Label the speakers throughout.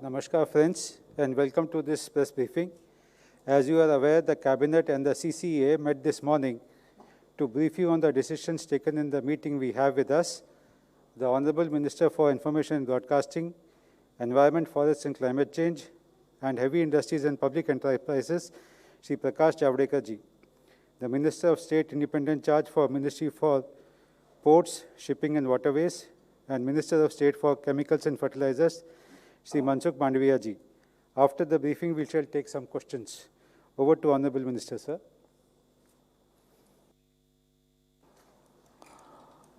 Speaker 1: Namaskar friends and welcome to this press briefing. As you are aware, the Cabinet and the CCA met this morning to brief you on the decisions taken in the meeting we have with us, the Honorable Minister for Information and Broadcasting, Environment, Forests and Climate Change, and Heavy Industries and Public Enterprises, Shri Prakash Javadekar ji, the Minister of State Independent Charge for Ministry for Ports, Shipping and Waterways, and Minister of State for Chemicals and Fertilizers, Shri Mansukh Mandaviya ji. After the briefing, we shall take some questions. Over to Honorable Minister, sir.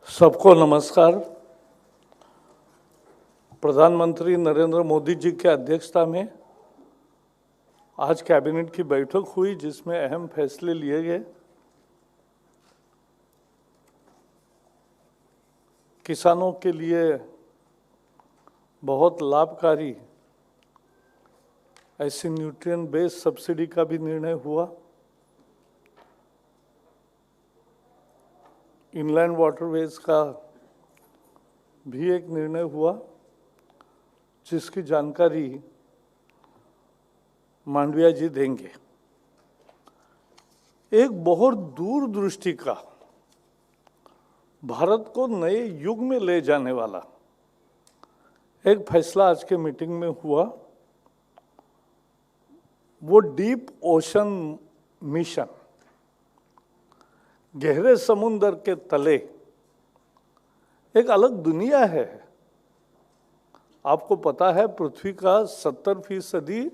Speaker 2: सबको नमस्कार। प्रधानमंत्री नरेंद्र मोदी जी के अध्यक्षता में आज cabinet की बैठक हुई जिसमें अहम फैसले लिए गए। किसानों के लिए बहुत लाभकारी ऐसी न्यूट्रिएंट बेस्ड सब्सिडी का भी निर्णय हुआ। इनलैंड वाटरवेज का भी एक निर्णय हुआ जिसकी जानकारी मांडविया जी देंगे। एक बहुत दूरदृष्टि का भारत को नए युग में ले जाने वाला एक फैसला आज के मीटिंग में हुआ। वो डीप ओशन मिशन, गहरे समुद्र के तले एक अलग दुनिया है। आपको पता है पृथ्वी का 70%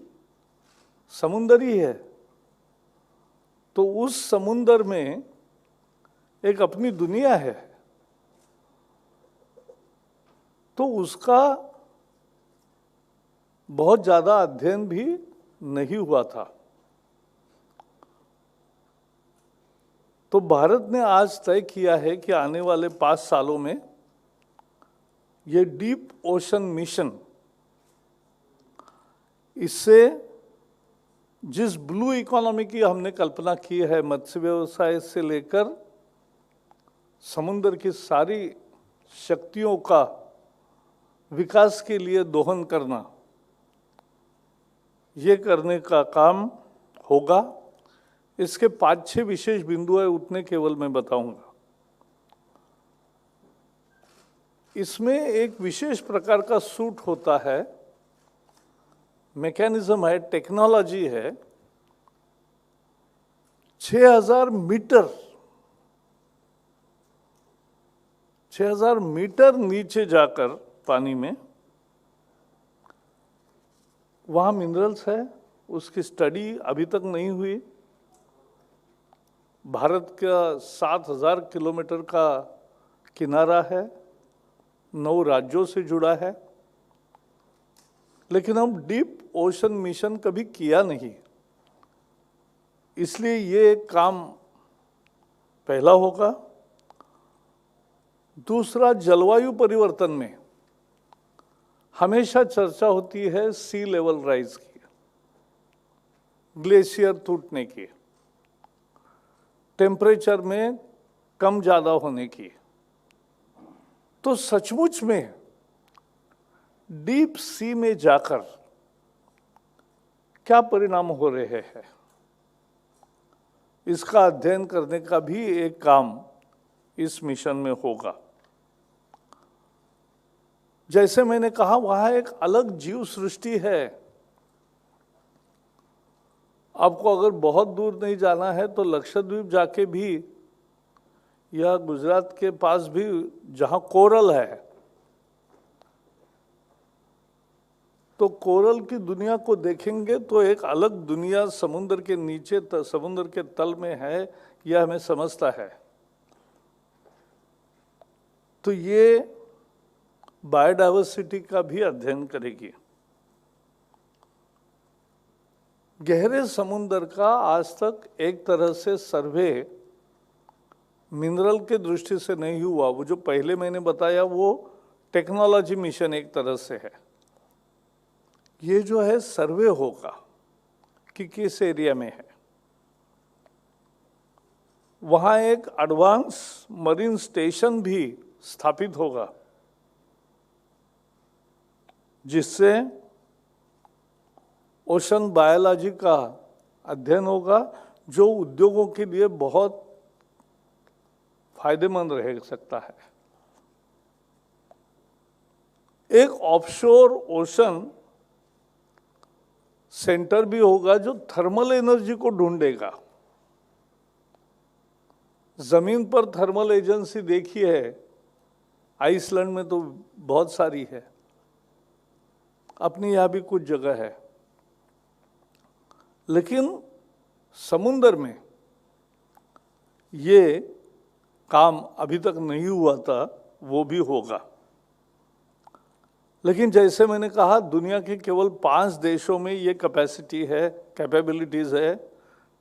Speaker 2: समुंदर ही है, तो उस समुंदर में एक अपनी दुनिया है। तो उसका बहुत ज़्यादा अध्ययन भी नहीं हुआ था। तो भारत ने आज तय किया है कि आने वाले 5 सालों में ये डीप ओशन मिशन, इससे जिस ब्लू इकोनॉमी की हमने कल्पना की है, मत्स्य व्यवसाय से लेकर समुद्र की सारी शक्तियों का विकास के लिए दोहन करना, ये करने का काम होगा। इसके 5-6 विशेष बिंदु है, उतने केवल मैं बताऊंगा। इसमें एक विशेष प्रकार का सूट होता है, मैकेनिज्म है, टेक्नोलॉजी है। 6000 मीटर नीचे जाकर पानी में वहाँ मिनरल्स है, उसकी स्टडी अभी तक नहीं हुई। भारत का 7000 किलोमीटर का किनारा है, 9 राज्यों से जुड़ा है, लेकिन हम डीप ओशन मिशन कभी किया नहीं, इसलिए ये काम पहला होगा। दूसरा, जलवायु परिवर्तन में हमेशा चर्चा होती है सी लेवल राइज की, ग्लेशियर टूटने की, टेम्परेचर में कम ज़्यादा होने की। तो सचमुच में डीप सी में जाकर क्या परिणाम हो रहे हैं, इसका अध्ययन करने का भी एक काम इस मिशन में होगा। जैसे मैंने कहा, वहाँ एक अलग जीव सृष्टि है। आपको अगर बहुत दूर नहीं जाना है तो लक्षद्वीप जाके भी, या गुजरात के पास भी जहाँ कोरल है, तो कोरल की दुनिया को देखेंगे तो एक अलग दुनिया समुद्र के नीचे, समुद्र के तल में है, यह हमें समझता है। तो ये बायोडाइवर्सिटी का भी अध्ययन करेगी। गहरे समुद्र का आज तक एक तरह से सर्वे मिनरल के दृष्टि से नहीं हुआ। वो जो पहले मैंने बताया वो टेक्नोलॉजी मिशन एक तरह से है। ये जो है सर्वे होगा कि किस एरिया में है। वहाँ एक एडवांस मरीन स्टेशन भी स्थापित होगा, जिससे ओशन बायोलॉजी का अध्ययन होगा, जो उद्योगों के लिए बहुत फायदेमंद रह सकता है। एक ऑफशोर ओशन सेंटर भी होगा जो थर्मल एनर्जी को ढूंढेगा। जमीन पर थर्मल एजेंसी देखी है, आइसलैंड में तो बहुत सारी है, अपनी यहाँ भी कुछ जगह है, लेकिन समुंदर में ये काम अभी तक नहीं हुआ था, वो भी होगा। लेकिन जैसे मैंने कहा, दुनिया के केवल 5 देशों में ये कैपेसिटी है, कैपेबिलिटीज है,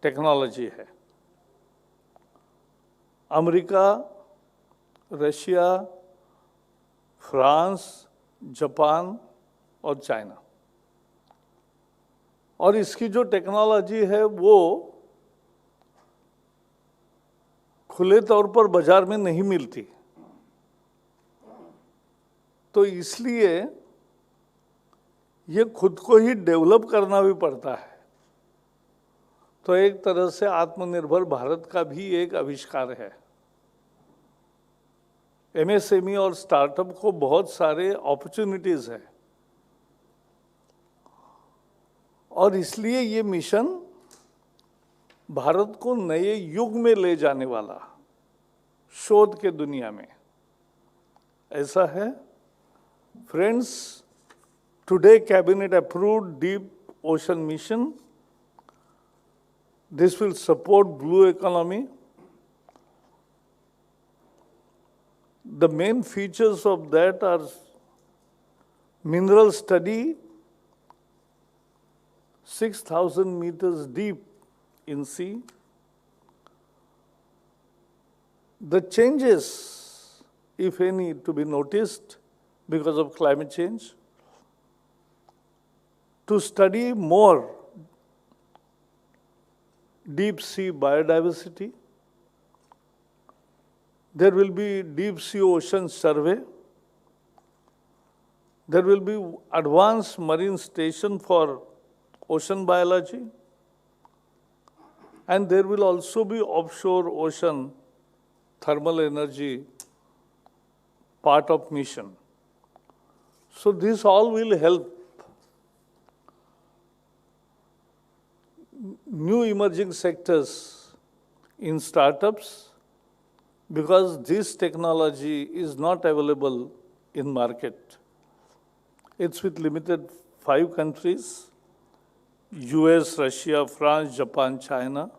Speaker 2: टेक्नोलॉजी है। अमेरिका, रशिया, फ्रांस, जापान और चाइना। और इसकी जो टेक्नोलॉजी है वो खुले तौर पर बाजार में नहीं मिलती, तो इसलिए ये खुद को ही डेवलप करना भी पड़ता है। तो एक तरह से आत्मनिर्भर भारत का भी एक आविष्कार है। एमएसएमई और स्टार्टअप को बहुत सारे अपॉर्चुनिटीज है, और इसलिए ये मिशन भारत को नए युग में ले जाने वाला, शोध के दुनिया में ऐसा है। Friends, today Cabinet approved Deep Ocean Mission. This will support blue economy. The main features of that are mineral study, 6,000 meters deep in sea. The changes, if any, to be noticed because of climate change, to study more deep sea biodiversity. There will be deep sea ocean survey. There will be advanced marine station for ocean biology. And there will also be offshore ocean thermal energy part of mission. So this all will help new emerging sectors in startups, because this technology is not available in market. It's with limited 5 countries: US, Russia, France, Japan, China.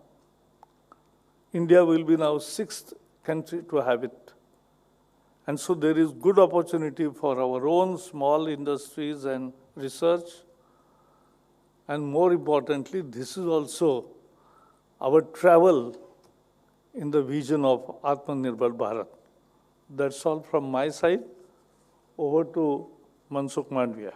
Speaker 2: India will be now 6th country to have it. And so there is good opportunity for our own small industries and research. And more importantly, this is also our travel in the vision of Atmanirbhar Bharat. That's all from my side. Over to Mansukh Mandviya.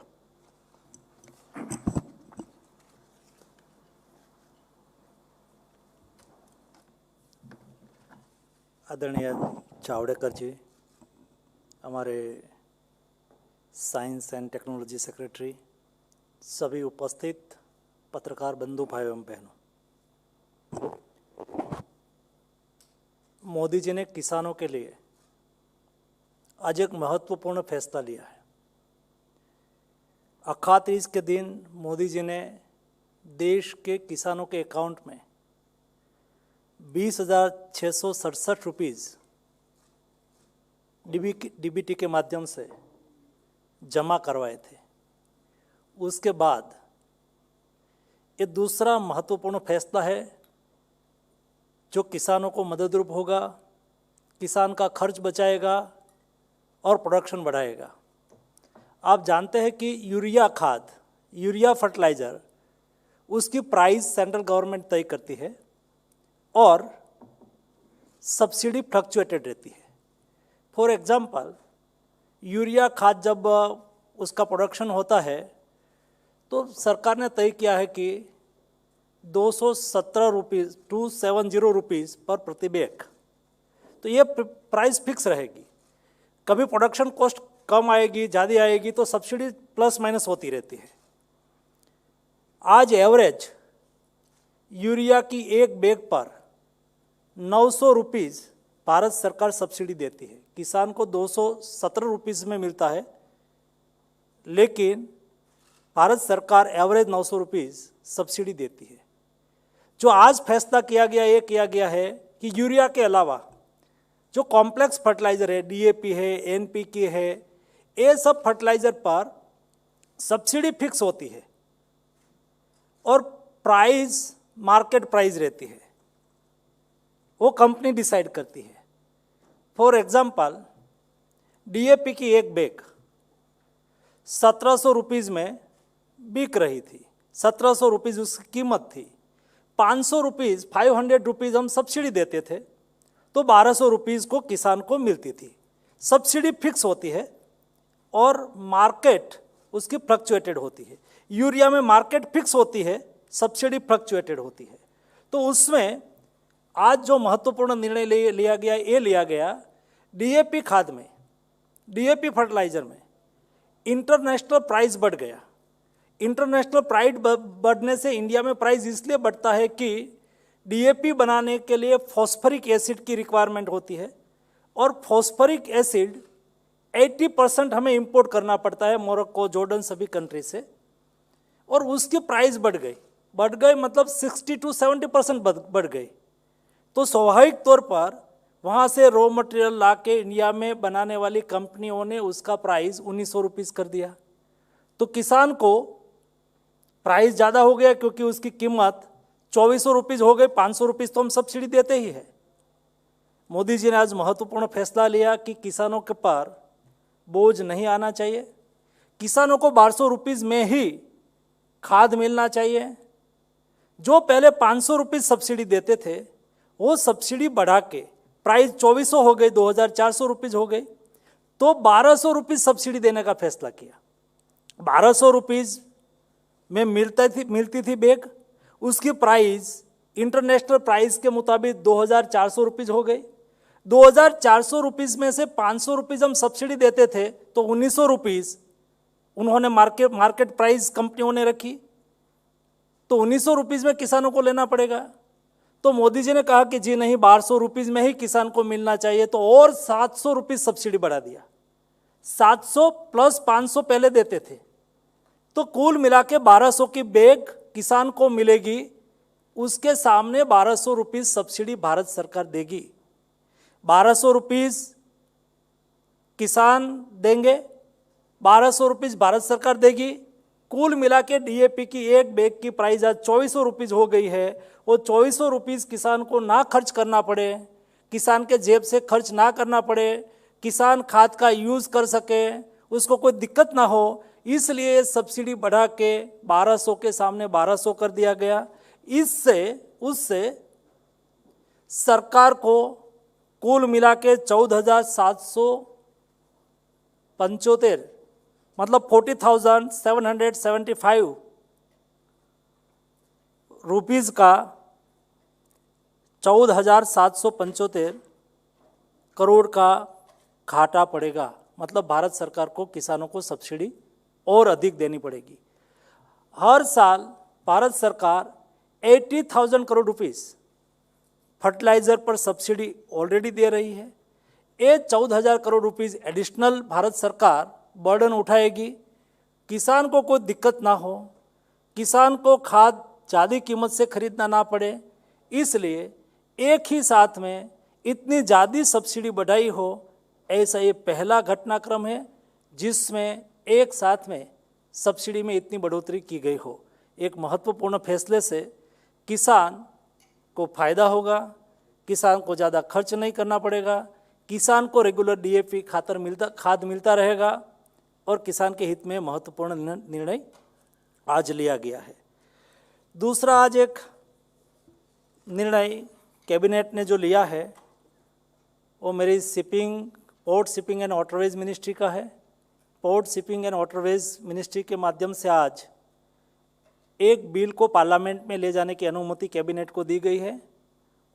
Speaker 3: आदरणीय जावड़ेकर जी, हमारे science and technology secretary, सभी उपस्थित पत्रकार बंधु भाई एवं बहनों, मोदी जी ने किसानों के लिए आज एक महत्वपूर्ण फैसला लिया है। अखाड़ तीज के दिन मोदी जी ने देश के किसानों के अकाउंट में 20,667 रुपीज़ डीबीटी के माध्यम से जमा करवाए थे। उसके बाद ये दूसरा महत्वपूर्ण फैसला है जो किसानों को मददरूप होगा, किसान का खर्च बचाएगा और प्रोडक्शन बढ़ाएगा। आप जानते हैं कि यूरिया खाद, यूरिया फर्टिलाइज़र, उसकी प्राइस सेंट्रल गवर्नमेंट तय करती है और सब्सिडी फ्लक्चुएटेड रहती है। फॉर एग्जांपल, यूरिया खाद जब उसका प्रोडक्शन होता है तो सरकार ने तय किया है कि 217 रुपीज़ 270 रुपीज़ पर प्रति बैग, तो ये प्राइस फिक्स रहेगी। कभी प्रोडक्शन कॉस्ट कम आएगी, ज़्यादा आएगी तो सब्सिडी प्लस माइनस होती रहती है। आज एवरेज यूरिया की एक बैग पर 900 रुपीज़ भारत सरकार सब्सिडी देती है। किसान को 217 रुपीज़ में मिलता है, लेकिन भारत सरकार एवरेज 900 रुपीज़ सब्सिडी देती है। जो आज फैसला किया गया है कि यूरिया के अलावा जो कॉम्प्लेक्स फर्टिलाइज़र है, डीएपी है, एनपीके है, ये सब फर्टिलाइज़र पर सब्सिडी फिक्स होती है और प्राइस मार्केट प्राइस रहती है, वो कंपनी डिसाइड करती है। फॉर एग्जांपल, डीएपी की एक बैग 1700 रुपीज़ में बिक रही थी, 1700 रुपीज़ उसकी कीमत थी। 500 रुपीज़, 500 रुपीज़ हम सब्सिडी देते थे, तो 1200 रुपीज़ को किसान को मिलती थी। सब्सिडी फिक्स होती है और मार्केट उसकी फ्लक्चुएटेड होती है। यूरिया में मार्केट फिक्स होती है, सब्सिडी फ्लक्चुएटेड होती है। तो उसमें आज जो महत्वपूर्ण निर्णय लिया गया डीएपी खाद में, डीएपी फर्टिलाइजर में इंटरनेशनल प्राइस बढ़ गया। इंटरनेशनल प्राइस बढ़ने से इंडिया में प्राइस इसलिए बढ़ता है कि डीएपी बनाने के लिए फॉस्फरिक एसिड की रिक्वायरमेंट होती है और फॉस्फरिक एसिड 80% हमें इंपोर्ट करना पड़ता है मोरक्को, जॉर्डन, सभी कंट्री से, और उसकी प्राइस बढ़ गई मतलब 60 to 70% बढ़ गई। तो स्वाभाविक तौर पर वहाँ से रॉ मटेरियल ला के इंडिया में बनाने वाली कंपनियों ने उसका प्राइस 1900 रुपीज़ कर दिया। तो किसान को प्राइस ज़्यादा हो गया क्योंकि उसकी कीमत 2400 रुपीज़ हो गई। 500 रुपीज़ तो हम सब्सिडी देते ही है। मोदी जी ने आज महत्वपूर्ण फैसला लिया कि किसानों के पर बोझ नहीं आना चाहिए। किसानों को 1200 रुपीज़ में ही खाद मिलना चाहिए। जो पहले 500 रुपीज़ सब्सिडी देते थे, वो सब्सिडी बढ़ा के प्राइस 2400 हो गई, 2400 रुपीज़ हो गई, तो 1200 रुपीज़ सब्सिडी देने का फैसला किया। 1200 रुपीज़ में मिलती थी बैग, उसकी प्राइस इंटरनेशनल प्राइस के मुताबिक 2400 रुपीज़ हो गई। 2400 रुपीज़ में से 500 रुपीज़ हम सब्सिडी देते थे, तो 1900 रुपीज़ उन्होंने मार्केट प्राइस कंपनियों ने रखी, तो 1900 रुपीज़ में किसानों को लेना पड़ेगा। तो मोदी जी ने कहा कि जी नहीं, 1200 रुपीज़ में ही किसान को मिलना चाहिए, तो और 700 रुपीज़ सब्सिडी बढ़ा दिया। 700 प्लस 500 पहले देते थे, तो कुल मिला के 1200 की बैग किसान को मिलेगी। उसके सामने 1200 रुपीज़ सब्सिडी भारत सरकार देगी। 1200 रुपीज़ किसान देंगे, 1200 रुपीज़ भारत सरकार देगी। कुल मिला के डीएपी की एक बैग की प्राइस आज 2400 रुपीज़ हो गई है। वो 2400 रुपीज़ किसान को ना खर्च करना पड़े, किसान के जेब से खर्च ना करना पड़े, किसान खाद का यूज़ कर सके, उसको कोई दिक्कत ना हो, इसलिए सब्सिडी बढ़ा के 1200 के सामने 1200 कर दिया गया। उससे सरकार को कुल मिला के 14,775 मतलब 40,775 रुपीज़ का 14,775 करोड़ का घाटा पड़ेगा। मतलब भारत सरकार को किसानों को सब्सिडी और अधिक देनी पड़ेगी। हर साल भारत सरकार 80,000 करोड़ रुपीज़ फर्टिलाइज़र पर सब्सिडी ऑलरेडी दे रही है। ये 14,000 करोड़ रुपीज़ एडिशनल भारत सरकार बर्डन उठाएगी। किसान को कोई दिक्कत ना हो, किसान को खाद ज़्यादा कीमत से खरीदना ना पड़े, इसलिए एक ही साथ में इतनी ज़्यादा सब्सिडी बढ़ाई हो, ऐसा ये पहला घटनाक्रम है जिसमें एक साथ में सब्सिडी में इतनी बढ़ोतरी की गई हो। एक महत्वपूर्ण फैसले से किसान को फायदा होगा, किसान को ज़्यादा खर्च नहीं करना पड़ेगा, किसान को रेगुलर डीएपी खाद मिलता रहेगा और किसान के हित में महत्वपूर्ण निर्णय आज लिया गया है। दूसरा, आज एक निर्णय कैबिनेट ने जो लिया है वो मेरी port shipping and waterways ministry का है। Port shipping and waterways ministry के माध्यम से आज एक बिल को पार्लियामेंट में ले जाने की अनुमति कैबिनेट को दी गई है।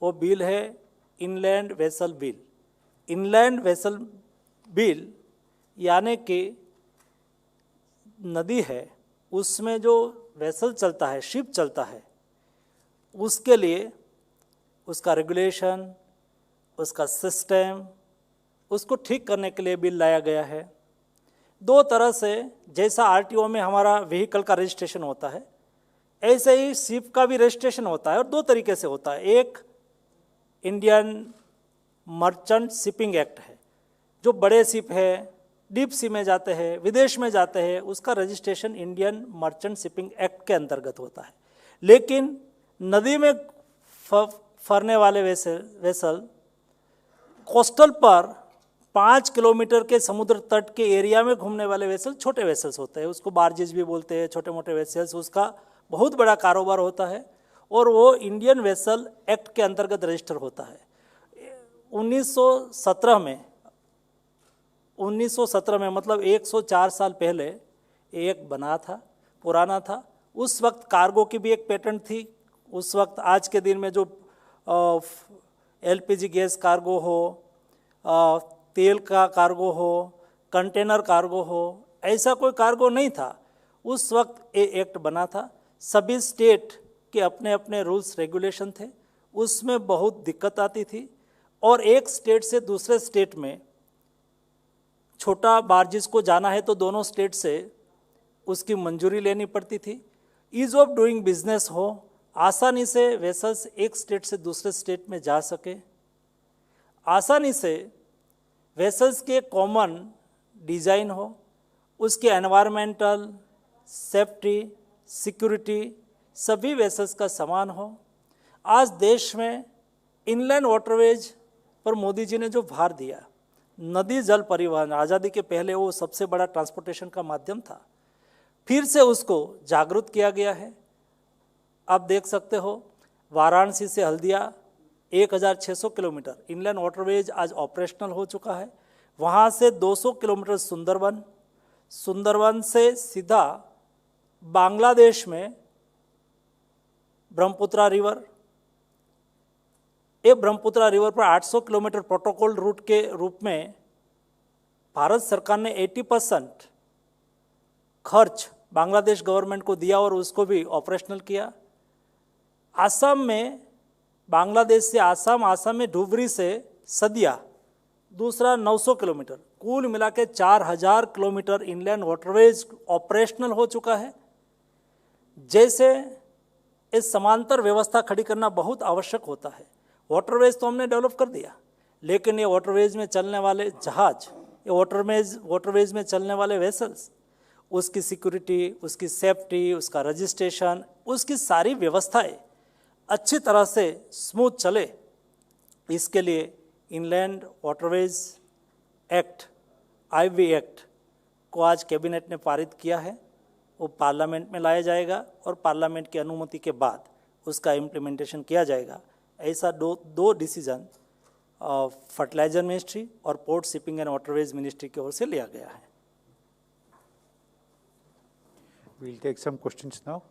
Speaker 3: वो बिल है inland vessel bill. Inland vessel bill यानी कि नदी है, उसमें जो वेसल चलता है, शिप चलता है, उसके लिए उसका रेगुलेशन, उसका सिस्टम, उसको ठीक करने के लिए बिल लाया गया है। दो तरह से, जैसा आरटीओ में हमारा व्हीकल का रजिस्ट्रेशन होता है, ऐसे ही शिप का भी रजिस्ट्रेशन होता है, और दो तरीके से होता है। एक इंडियन मर्चेंट शिपिंग एक्ट है, जो बड़े शिप है, डीप सी में जाते हैं, विदेश में जाते हैं, उसका registration Indian merchant shipping act के अंतर्गत होता है। लेकिन नदी में फरने वाले वेसल कोस्टल पर 5 किलोमीटर के समुद्र तट के एरिया में घूमने वाले वेसल छोटे वेसल्स होते हैं, उसको बार्जेज भी बोलते हैं, छोटे मोटे वेसल्स, उसका बहुत बड़ा कारोबार होता है, और वो इंडियन वेसल एक्ट के अंतर्गत रजिस्टर होता है। 1917 में मतलब 104 साल पहले एक बना था, पुराना था। उस वक्त कार्गो की भी एक पेटेंट थी। उस वक्त आज के दिन में जो एलपीजी गैस कार्गो हो, तेल का कार्गो हो, कंटेनर कार्गो हो, ऐसा कोई कार्गो नहीं था। उस वक्त ये एक्ट बना था। सभी स्टेट के अपने अपने रूल्स रेगुलेशन थे, उसमें बहुत दिक्कत आती थी, और एक स्टेट से दूसरे स्टेट में छोटा बार्जिस को जाना है तो दोनों स्टेट से उसकी मंजूरी लेनी पड़ती थी। ईज ऑफ डूइंग बिजनेस हो, आसानी से वेसल्स एक स्टेट से दूसरे स्टेट में जा सके, आसानी से वेसल्स के कॉमन डिज़ाइन हो, उसके एनवायरमेंटल, सेफ्टी, सिक्योरिटी सभी वेसल्स का समान हो। आज देश में इनलैंड वाटरवेज पर मोदी जी ने जो भार दिया, नदी जल परिवहन आज़ादी के पहले वो सबसे बड़ा ट्रांसपोर्टेशन का माध्यम था, फिर से उसको जागरूक किया गया है। आप देख सकते हो वाराणसी से हल्दिया 1600 किलोमीटर इनलैंड वाटरवेज आज ऑपरेशनल हो चुका है। वहाँ से 200 किलोमीटर सुंदरवन, सुंदरवन से सीधा बांग्लादेश में ब्रह्मपुत्रा रिवर, ये ब्रह्मपुत्रा रिवर पर 800 किलोमीटर प्रोटोकॉल रूट के रूप में भारत सरकार ने 80% खर्च बांग्लादेश गवर्नमेंट को दिया और उसको भी ऑपरेशनल किया। आसाम में बांग्लादेश से आसाम, आसाम में धुबरी से सदिया दूसरा 900 किलोमीटर, कुल मिला के 4000 किलोमीटर इनलैंड वाटरवेज ऑपरेशनल हो चुका है। जैसे इस समांतर व्यवस्था खड़ी करना बहुत आवश्यक होता है। वाटरवेज तो हमने डेवलप कर दिया, लेकिन ये वाटरवेज में चलने वाले जहाज, ये वाटरवेज में चलने वाले वेसल्स, उसकी सिक्योरिटी, उसकी सेफ्टी, उसका रजिस्ट्रेशन, उसकी सारी व्यवस्थाएं अच्छी तरह से स्मूथ चले, इसके लिए inland waterways act, IV act को आज कैबिनेट ने पारित किया है। वो पार्लियामेंट में लाया जाएगा और पार्लियामेंट की अनुमति के बाद उसका इम्प्लीमेंटेशन किया जाएगा। ऐसा दो डिसीजन फर्टिलाइजर मिनिस्ट्री और port shipping and waterways ministry की ओर से लिया गया है।
Speaker 1: We'll take some questions now.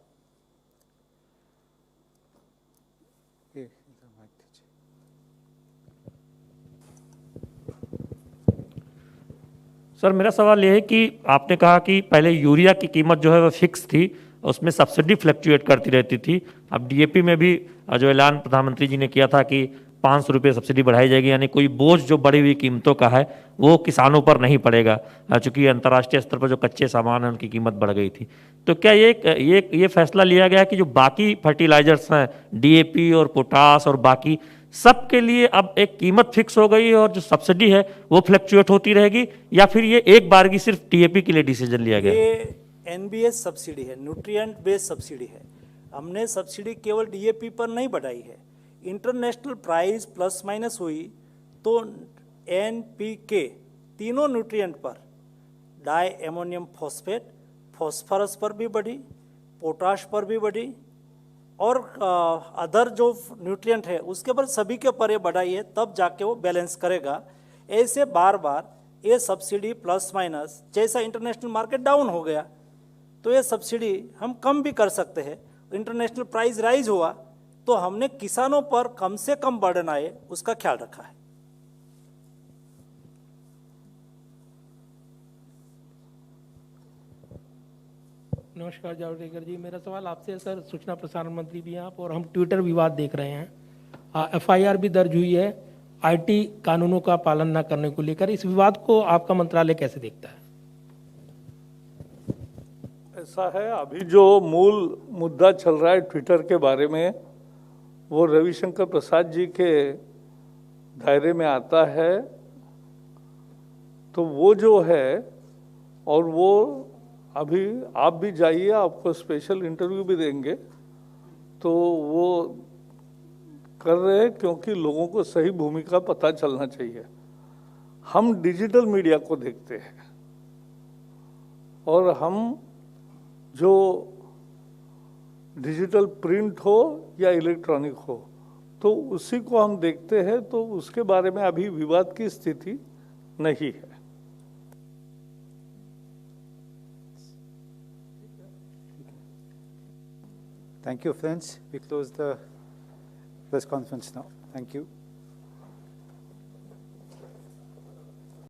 Speaker 4: Sir मेरा सवाल ये है कि आपने कहा कि पहले यूरिया की कीमत जो है वो फिक्स थी, उसमें सब्सिडी फ्लक्चुएट करती रहती थी। अब डीएपी में भी जो ऐलान प्रधानमंत्री जी ने किया था कि 500 रुपये सब्सिडी बढ़ाई जाएगी, यानी कोई बोझ जो बढ़ी हुई कीमतों का है वो किसानों पर नहीं पड़ेगा, चूँकि अंतर्राष्ट्रीय स्तर पर जो कच्चे सामान हैं उनकी कीमत बढ़ गई थी। तो क्या ये फैसला लिया गया कि जो बाकी फर्टिलाइजर्स हैं, डीएपी और पोटास और बाकी सब के लिए अब एक कीमत फिक्स हो गई और जो सब्सिडी है वो फ्लक्चुएट होती रहेगी, या फिर ये एक बार की सिर्फ डीएपी के लिए डिसीजन लिया गया?
Speaker 3: ये एनबीएस सब्सिडी है, न्यूट्रिएंट बेस्ड सब्सिडी है। हमने सब्सिडी केवल डीएपी पर नहीं बढ़ाई है। इंटरनेशनल प्राइस प्लस माइनस हुई तो एनपीके तीनों न्यूट्रिएंट पर, डाई एमोनियम फॉस्फेट, फॉस्फोरस पर भी बढ़ी, पोटाश पर भी बढ़ी, और अदर जो न्यूट्रिएंट है उसके पर सभी के पर ये बढ़ाई है, तब जाके वो बैलेंस करेगा। ऐसे बार बार ये सब्सिडी प्लस माइनस, जैसा इंटरनेशनल मार्केट डाउन हो गया तो ये सब्सिडी हम कम भी कर सकते हैं। इंटरनेशनल प्राइस राइज हुआ तो हमने किसानों पर कम से कम बर्डन आए उसका ख्याल रखा है।
Speaker 5: नमस्कार जावड़ेकर जी, मेरा सवाल आपसे है सर। सूचना प्रसारण मंत्री भी हैं आप, और हम ट्विटर विवाद देख रहे हैं। एफआईआर भी दर्ज हुई है आईटी कानूनों का पालन न करने को लेकर। इस विवाद को आपका मंत्रालय कैसे देखता है?
Speaker 2: ऐसा है, अभी जो मूल मुद्दा चल रहा है ट्विटर के बारे में, वो रविशंकर प्रसाद जी के दायरे में आता है। तो वो जो है, और वो अभी आप भी जाइए, आपको स्पेशल इंटरव्यू भी देंगे। तो वो कर रहे हैं क्योंकि लोगों को सही भूमिका पता चलना चाहिए। हम डिजिटल मीडिया को देखते हैं, और हम जो डिजिटल प्रिंट हो या इलेक्ट्रॉनिक हो, तो उसी को हम देखते हैं। तो उसके बारे में अभी विवाद की स्थिति नहीं है।
Speaker 1: Thank you, friends. We close the press conference now. Thank you.